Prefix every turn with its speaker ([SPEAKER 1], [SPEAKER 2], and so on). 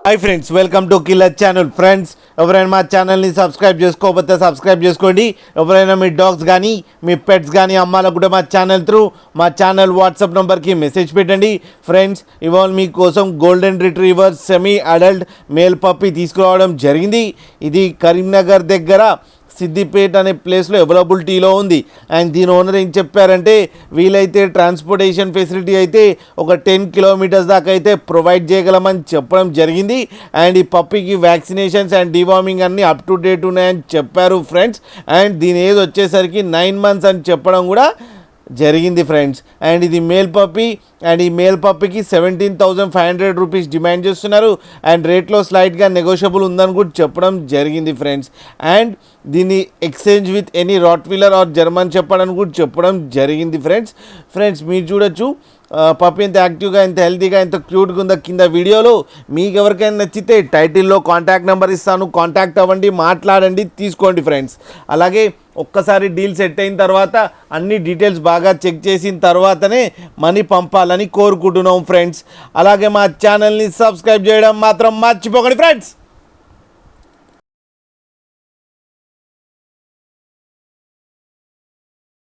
[SPEAKER 1] Hi friends, welcome to killer channel. Friends, ఎవరైనా మా ఛానల్ని సబ్స్క్రైబ్ చేసుకోకపోతే సబ్స్క్రైబ్ చేసుకోండి. ఎవరైనా మీ డాగ్స్ కానీ మీ పెట్స్ కానీ అమ్మాలకు కూడా మా ఛానల్ త్రూ మా ఛానల్ వాట్సాప్ నెంబర్కి మెసేజ్ పెట్టండి. ఫ్రెండ్స్, ఇవాళ మీకోసం golden retriever semi adult male puppy తీసుకురావడం జరిగింది. ఇది కరీంనగర్ దగ్గర సిద్దిపేట అనే ప్లేస్లో అవైలబిలిటీలో ఉంది. అండ్ దీని ఓనర్ ఏం చెప్పారంటే, వీలైతే ట్రాన్స్పోర్టేషన్ ఫెసిలిటీ అయితే ఒక 10 కిలోమీటర్స్ దాకా అయితే ప్రొవైడ్ చేయగలమని చెప్పడం జరిగింది. అండ్ ఈ పప్పీకి వ్యాక్సినేషన్స్ అండ్ డివార్మింగ్ అన్నీ అప్ టు డేట్ ఉన్నాయని చెప్పారు ఫ్రెండ్స్. అండ్ దీని ఏజ్ వచ్చేసరికి 9 months అని చెప్పడం కూడా జరిగింది ఫ్రెండ్స్. అండ్ ఇది మేల్ పప్పీ. అండ్ ఈ మేల్ పప్పీకి 17,500 రూపీస్ డిమాండ్ చేస్తున్నారు. అండ్ రేట్లో స్లైట్గా నెగోషియబుల్ ఉందని కూడా చెప్పడం జరిగింది ఫ్రెండ్స్. అండ్ దీన్ని exchange with any rottweiler or German చెప్పడానికి కూడా చెప్పడం జరిగింది ఫ్రెండ్స్ మీరు చూడొచ్చు పప్పి ఎంత యాక్టివ్గా, ఎంత హెల్తీగా, ఎంత క్యూట్గా ఉందో కింద వీడియోలో. మీకు ఎవరికైనా నచ్చితే టైటిల్లో కాంటాక్ట్ నెంబర్ ఇస్తాను, కాంటాక్ట్ అవ్వండి, మాట్లాడండి, తీసుకోండి ఫ్రెండ్స్. అలాగే ఒక్కసారి డీల్ సెట్ అయిన తర్వాత అన్ని డీటెయిల్స్ బాగా చెక్ చేసిన తర్వాతనే మనీ పంపాలని కోరుకుంటున్నాం ఫ్రెండ్స్. అలాగే మా ఛానల్ని సబ్స్క్రైబ్ చేయడం మాత్రం మర్చిపోకండి ఫ్రెండ్స్.